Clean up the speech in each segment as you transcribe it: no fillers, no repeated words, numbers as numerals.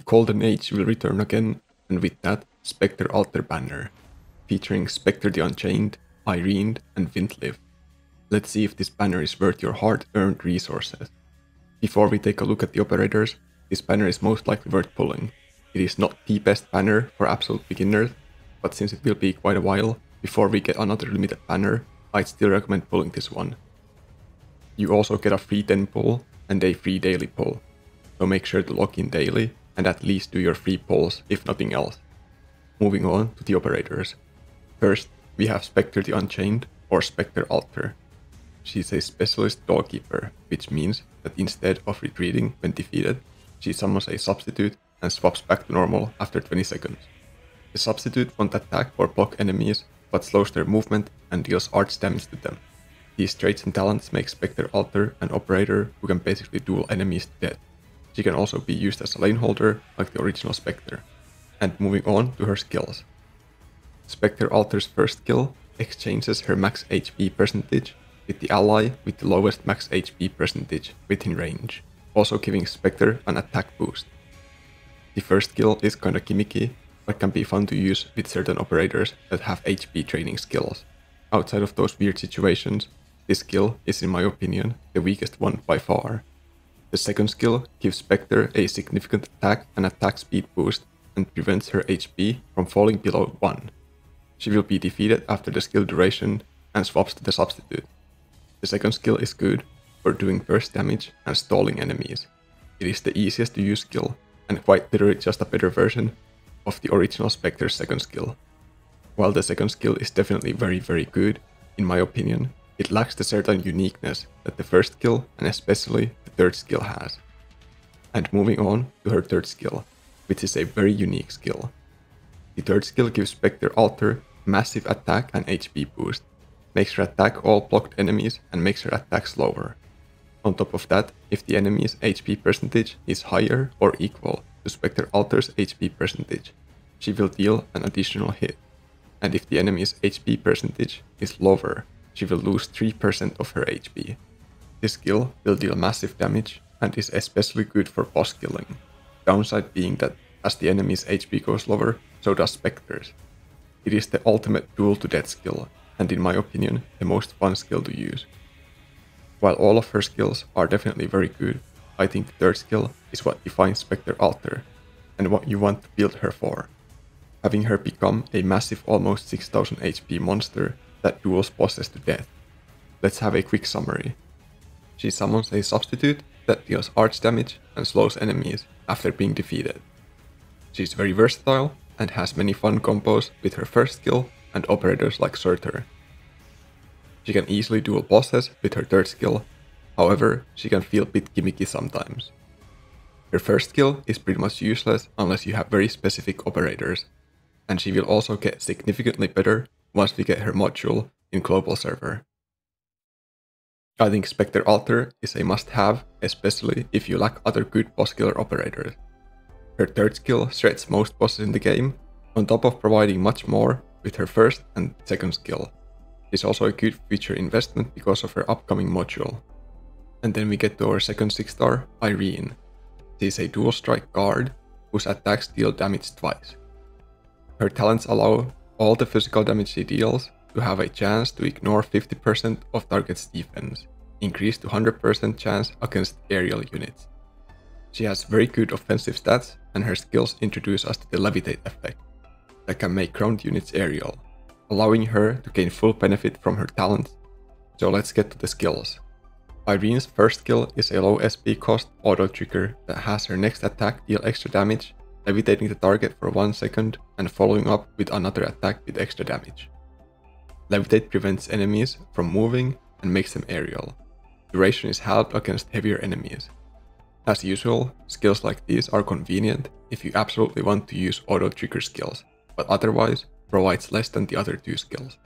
Golden Age will return again, and with that, Specter Altar banner, featuring Specter the Unchained, Irene, and windlift. Let's see if this banner is worth your hard-earned resources. Before we take a look at the operators, this banner is most likely worth pulling. It is not the best banner for absolute beginners, but since it will be quite a while before we get another limited banner, I'd still recommend pulling this one. You also get a free 10 pull and a free daily pull, so make sure to log in daily and at least do your free pulls if nothing else. Moving on to the operators. First, we have Specter the Unchained, or Specter Altar. She's a specialist doorkeeper, which means that instead of retreating when defeated, she summons a substitute and swaps back to normal after 20 seconds. The substitute won't attack or block enemies, but slows their movement and deals arch damage to them. These traits and talents make Specter Altar an operator who can basically duel enemies to death. She can also be used as a lane holder like the original Specter. And moving on to her skills. Specter Altar's first skill exchanges her max HP percentage with the ally with the lowest max HP percentage within range, also giving Specter an attack boost. The first skill is kinda gimmicky, but can be fun to use with certain operators that have HP training skills. Outside of those weird situations, this skill is in my opinion the weakest one by far. The second skill gives Specter a significant attack and attack speed boost and prevents her HP from falling below 1. She will be defeated after the skill duration and swaps to the substitute. The second skill is good for doing burst damage and stalling enemies. It is the easiest to use skill and quite literally just a better version of the original Specter's second skill. While the second skill is definitely very good, in my opinion, it lacks the certain uniqueness that the first skill and especially the third skill has. And moving on to her third skill, which is a very unique skill. The third skill gives Specter Altar massive attack and HP boost, makes her attack all blocked enemies and makes her attack slower. On top of that, if the enemy's HP percentage is higher or equal to Specter Altar's HP percentage, she will deal an additional hit. And if the enemy's HP percentage is lower, she will lose 3% of her HP. This skill will deal massive damage and is especially good for boss killing. Downside being that as the enemy's HP goes lower, so does Specter's. It is the ultimate duel to death skill, and in my opinion, the most fun skill to use. While all of her skills are definitely very good, I think the third skill is what defines Specter Altar, and what you want to build her for. Having her become a massive almost 6000 HP monster that duels bosses to death. Let's have a quick summary. She summons a substitute that deals arch damage and slows enemies after being defeated. She's very versatile and has many fun combos with her first skill and operators like Surtur. She can easily duel bosses with her third skill, however, she can feel a bit gimmicky sometimes. Her first skill is pretty much useless unless you have very specific operators, and she will also get significantly better once we get her module in global server. I think Specter Altar is a must-have, especially if you lack other good boss killer operators. Her third skill threats most bosses in the game, on top of providing much more with her first and second skill. She's also a good future investment because of her upcoming module. And then we get to our second 6-star, Irene. She is a dual strike guard whose attacks deal damage twice. Her talents allow all the physical damage she deals to have a chance to ignore 50% of target's defense, increased to 100% chance against aerial units. She has very good offensive stats, and her skills introduce us to the levitate effect that can make ground units aerial, allowing her to gain full benefit from her talents. So let's get to the skills. Irene's first skill is a low SP cost auto trigger that has her next attack deal extra damage, levitating the target for 1 second and following up with another attack with extra damage. Levitate prevents enemies from moving and makes them aerial. Duration is halved against heavier enemies. As usual, skills like these are convenient if you absolutely want to use auto trigger skills, but otherwise provides less than the other two skills.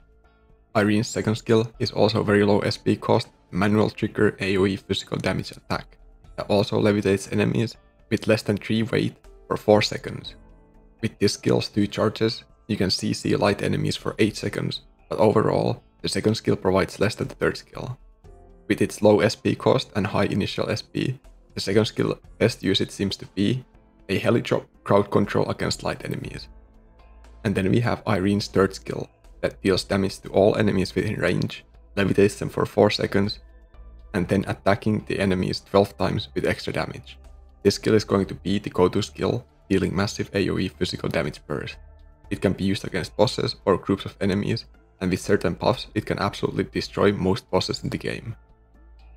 Irene's second skill is also very low SP cost manual trigger AoE physical damage attack that also levitates enemies with less than 3 weight for 4 seconds. With this skill's 2 charges, you can CC light enemies for 8 seconds, but overall, the second skill provides less than the third skill. With its low SP cost and high initial SP, the second skill best usage seems to be a heli drop crowd control against light enemies. And then we have Irene's third skill that deals damage to all enemies within range, levitates them for 4 seconds, and then attacking the enemies 12 times with extra damage. This skill is going to be the go-to skill, dealing massive AoE physical damage burst. It can be used against bosses or groups of enemies, and with certain buffs it can absolutely destroy most bosses in the game.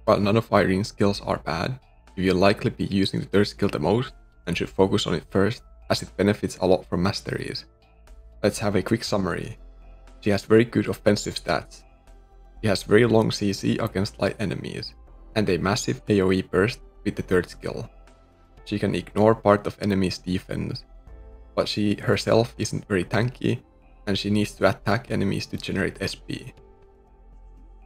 While none of Irene's skills are bad, you will likely be using the third skill the most and should focus on it first, as it benefits a lot from masteries. Let's have a quick summary. She has very good offensive stats. She has very long CC against light enemies, and a massive AoE burst with the third skill. She can ignore part of enemies' defense, but she herself isn't very tanky, and she needs to attack enemies to generate SP.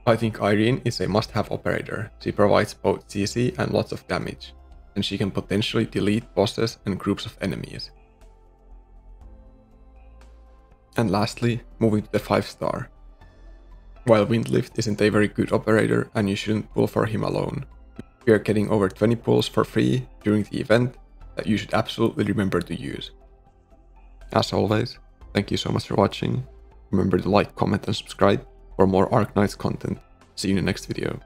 I think Irene is a must-have operator. She provides both CC and lots of damage, and she can potentially delete bosses and groups of enemies. And lastly, moving to the 5-star. While Windlift isn't a very good operator and you shouldn't pull for him alone, we are getting over 20 pulls for free during the event that you should absolutely remember to use. As always, thank you so much for watching. Remember to like, comment and subscribe for more Arknights content. See you in the next video.